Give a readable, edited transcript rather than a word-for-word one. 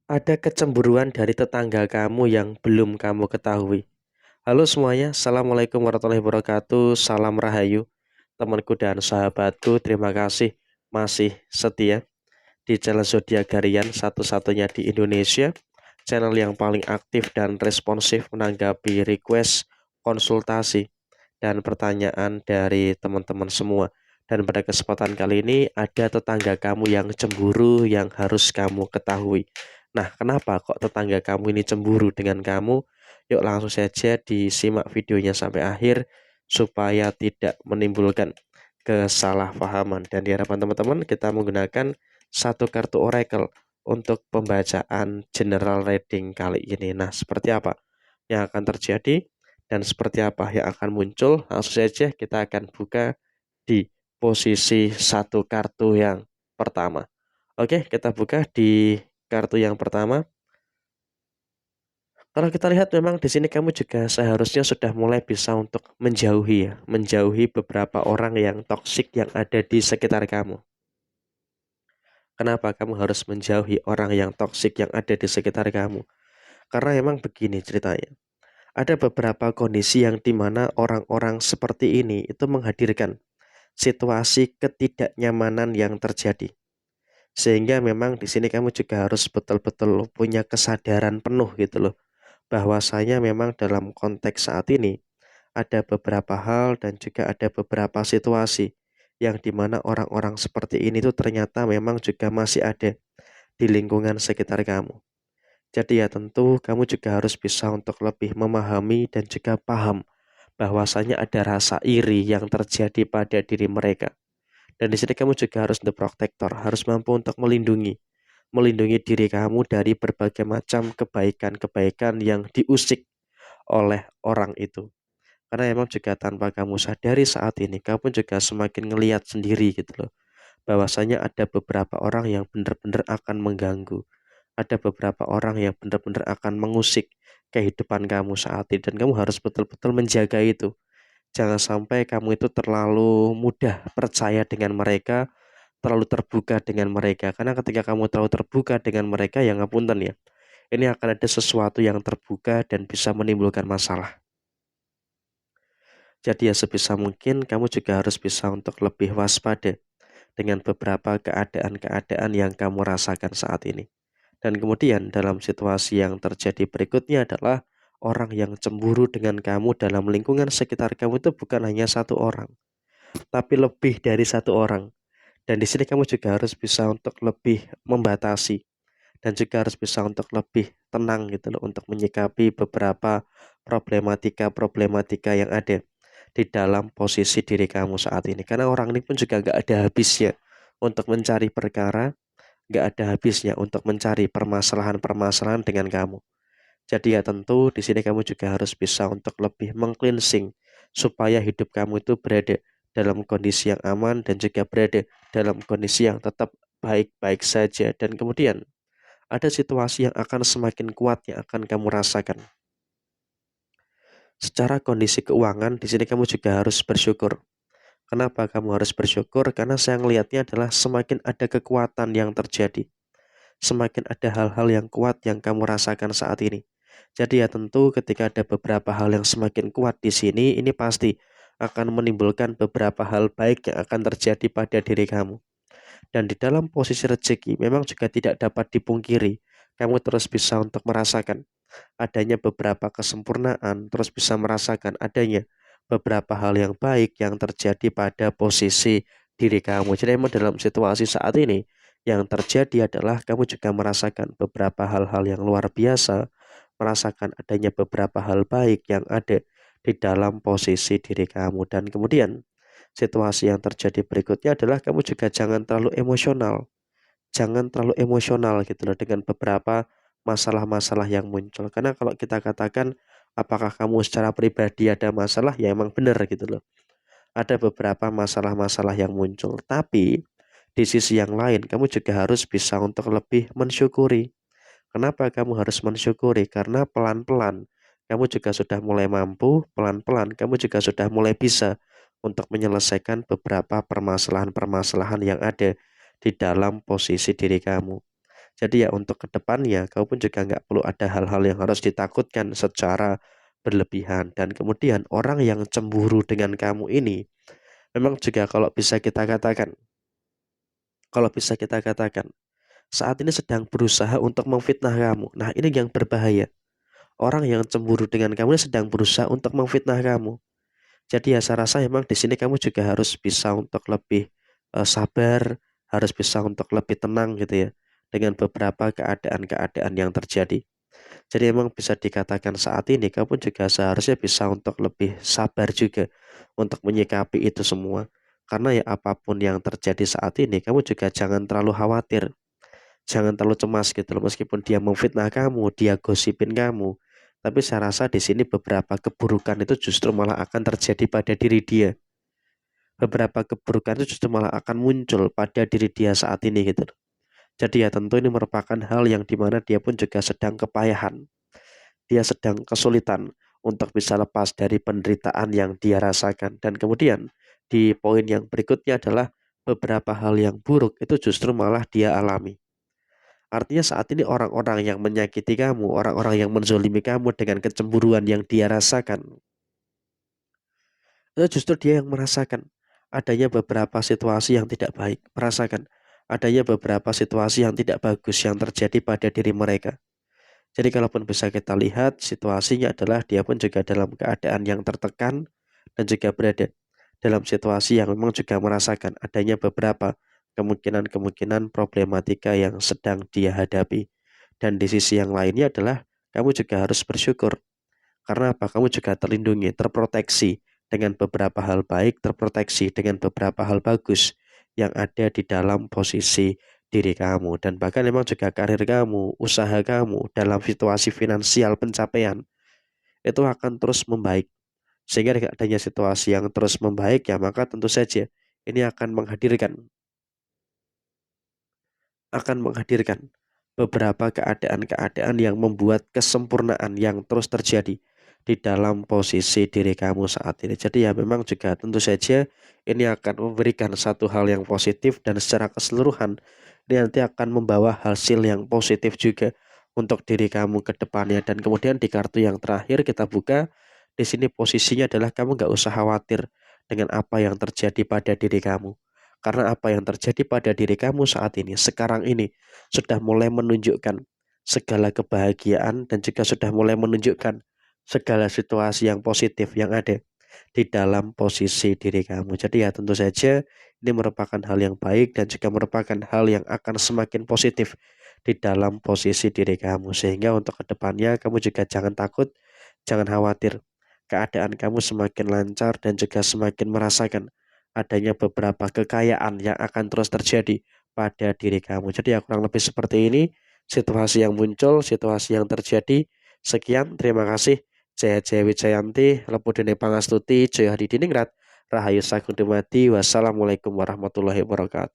Ada kecemburuan dari tetangga kamu yang belum kamu ketahui. Halo semuanya, Assalamualaikum warahmatullahi wabarakatuh. Salam Rahayu, temanku dan sahabatku. Terima kasih masih setia di channel Zodiak Harian satu-satunya di Indonesia. Channel yang paling aktif dan responsif menanggapi request, konsultasi, dan pertanyaan dari teman-teman semua. Dan pada kesempatan kali ini ada tetangga kamu yang cemburu yang harus kamu ketahui. Nah, kenapa kok tetangga kamu ini cemburu dengan kamu? Yuk langsung saja disimak videonya sampai akhir supaya tidak menimbulkan kesalahpahaman. Dan di hadapan teman-teman kita menggunakan satu kartu oracle untuk pembacaan general reading kali ini. Nah, seperti apa yang akan terjadi dan seperti apa yang akan muncul? Langsung saja kita akan buka di posisi satu kartu yang pertama. Oke, kita buka di kartu yang pertama. Kalau kita lihat memang di sini kamu juga seharusnya sudah mulai bisa untuk menjauhi ya, menjauhi beberapa orang yang toksik yang ada di sekitar kamu. Kenapa kamu harus menjauhi orang yang toksik yang ada di sekitar kamu? Karena memang begini ceritanya. Ada beberapa kondisi yang dimana orang-orang seperti ini itu menghadirkan situasi ketidaknyamanan yang terjadi. Sehingga memang di sini kamu juga harus betul-betul punya kesadaran penuh gitu loh. Bahwasanya memang dalam konteks saat ini ada beberapa hal dan juga ada beberapa situasi yang dimana orang-orang seperti ini tuh ternyata memang juga masih ada di lingkungan sekitar kamu. Jadi ya tentu kamu juga harus bisa untuk lebih memahami dan juga paham bahwasanya ada rasa iri yang terjadi pada diri mereka. Dan di sini kamu juga harus the protector, harus mampu untuk melindungi diri kamu dari berbagai macam kebaikan-kebaikan yang diusik oleh orang itu. Karena emang juga tanpa kamu sadari saat ini, kamu juga semakin ngeliat sendiri gitu loh. Bahwasanya ada beberapa orang yang benar-benar akan mengganggu. Ada beberapa orang yang benar-benar akan mengusik kehidupan kamu saat ini. Dan kamu harus betul-betul menjaga itu. Jangan sampai kamu itu terlalu mudah percaya dengan mereka, terlalu terbuka dengan mereka. Karena ketika kamu terlalu terbuka dengan mereka, ya ngapunten ya. Ini akan ada sesuatu yang terbuka dan bisa menimbulkan masalah. Jadi ya sebisa mungkin kamu juga harus bisa untuk lebih waspada dengan beberapa keadaan-keadaan yang kamu rasakan saat ini. Dan kemudian dalam situasi yang terjadi berikutnya adalah orang yang cemburu dengan kamu dalam lingkungan sekitar kamu itu bukan hanya satu orang, tapi lebih dari satu orang. Dan di sini kamu juga harus bisa untuk lebih membatasi dan juga harus bisa untuk lebih tenang gitu loh untuk menyikapi beberapa problematika-problematika yang ada di dalam posisi diri kamu saat ini. Karena orang ini pun juga gak ada habisnya untuk mencari perkara, gak ada habisnya untuk mencari permasalahan-permasalahan dengan kamu. Jadi ya tentu di sini kamu juga harus bisa untuk lebih mengcleansing supaya hidup kamu itu berada dalam kondisi yang aman dan juga berada dalam kondisi yang tetap baik-baik saja. Dan kemudian ada situasi yang akan semakin kuat yang akan kamu rasakan. Secara kondisi keuangan, di sini kamu juga harus bersyukur. Kenapa kamu harus bersyukur? Karena saya melihatnya adalah semakin ada kekuatan yang terjadi. Semakin ada hal-hal yang kuat yang kamu rasakan saat ini. Jadi ya tentu ketika ada beberapa hal yang semakin kuat di sini, ini pasti akan menimbulkan beberapa hal baik yang akan terjadi pada diri kamu. Dan di dalam posisi rezeki memang juga tidak dapat dipungkiri. Kamu terus bisa untuk merasakan adanya beberapa kesempurnaan, terus bisa merasakan adanya beberapa hal yang baik yang terjadi pada posisi diri kamu. Jadi memang dalam situasi saat ini yang terjadi adalah kamu juga merasakan beberapa hal-hal yang luar biasa, merasakan adanya beberapa hal baik yang ada di dalam posisi diri kamu. Dan kemudian situasi yang terjadi berikutnya adalah kamu juga jangan terlalu emosional. Jangan terlalu emosional gitu loh dengan beberapa masalah-masalah yang muncul. Karena kalau kita katakan apakah kamu secara pribadi ada masalah, ya emang benar gitu loh. Ada beberapa masalah-masalah yang muncul. Tapi di sisi yang lain kamu juga harus bisa untuk lebih mensyukuri. Kenapa kamu harus mensyukuri? Karena pelan-pelan kamu juga sudah mulai mampu, pelan-pelan kamu juga sudah mulai bisa untuk menyelesaikan beberapa permasalahan-permasalahan yang ada di dalam posisi diri kamu. Jadi ya untuk kedepannya kamu pun juga nggak perlu ada hal-hal yang harus ditakutkan secara berlebihan. Dan kemudian orang yang cemburu dengan kamu ini memang juga kalau bisa kita katakan saat ini sedang berusaha untuk memfitnah kamu. Nah, ini yang berbahaya. Orang yang cemburu dengan kamu ini sedang berusaha untuk memfitnah kamu. Jadi ya saya rasa memang di sini kamu juga harus bisa untuk lebih sabar, harus bisa untuk lebih tenang gitu ya dengan beberapa keadaan-keadaan yang terjadi. Jadi emang bisa dikatakan saat ini kamu juga seharusnya bisa untuk lebih sabar juga untuk menyikapi itu semua. Karena ya apapun yang terjadi saat ini, kamu juga jangan terlalu khawatir, jangan terlalu cemas gitu loh. Meskipun dia memfitnah kamu, dia gosipin kamu, tapi saya rasa di sini beberapa keburukan itu justru malah akan terjadi pada diri dia. Beberapa keburukan itu justru malah akan muncul pada diri dia saat ini gitu loh. Jadi ya tentu ini merupakan hal yang dimana dia pun juga sedang kepayahan, dia sedang kesulitan untuk bisa lepas dari penderitaan yang dia rasakan. Dan kemudian di poin yang berikutnya adalah beberapa hal yang buruk itu justru malah dia alami. Artinya saat ini orang-orang yang menyakiti kamu, orang-orang yang menzolimi kamu dengan kecemburuan yang dia rasakan, itu justru dia yang merasakan adanya beberapa situasi yang tidak baik, merasakan adanya beberapa situasi yang tidak bagus yang terjadi pada diri mereka. Jadi kalaupun bisa kita lihat situasinya adalah dia pun juga dalam keadaan yang tertekan dan juga berada dalam situasi yang memang juga merasakan adanya beberapa kemungkinan-kemungkinan problematika yang sedang dia hadapi. Dan di sisi yang lainnya adalah kamu juga harus bersyukur karena apa? Kamu juga terlindungi, terproteksi dengan beberapa hal baik, terproteksi dengan beberapa hal bagus yang ada di dalam posisi diri kamu. Dan bahkan memang juga karir kamu, usaha kamu dalam situasi finansial pencapaian itu akan terus membaik. Sehingga dengan adanya situasi yang terus membaik ya maka tentu saja ini akan menghadirkan beberapa keadaan-keadaan yang membuat kesempurnaan yang terus terjadi di dalam posisi diri kamu saat ini. Jadi ya memang juga tentu saja ini akan memberikan satu hal yang positif dan secara keseluruhan ini nanti akan membawa hasil yang positif juga untuk diri kamu ke depannya. Dan kemudian di kartu yang terakhir kita buka, di sini posisinya adalah kamu nggak usah khawatir dengan apa yang terjadi pada diri kamu. Karena apa yang terjadi pada diri kamu saat ini, sekarang ini, sudah mulai menunjukkan segala kebahagiaan dan juga sudah mulai menunjukkan segala situasi yang positif yang ada di dalam posisi diri kamu. Jadi ya tentu saja ini merupakan hal yang baik dan juga merupakan hal yang akan semakin positif di dalam posisi diri kamu. Sehingga untuk kedepannya kamu juga jangan takut, jangan khawatir. Keadaan kamu semakin lancar dan juga semakin merasakan adanya beberapa kekayaan yang akan terus terjadi pada diri kamu. Jadi ya kurang lebih seperti ini situasi yang muncul, situasi yang terjadi. Sekian, terima kasih. Jaya Jaya Wijayanti, Lepu Dene Pangastuti, Jaya Hadi Diningrat, Rahayu Sagung Dumadi, wassalamualaikum warahmatullahi wabarakatuh.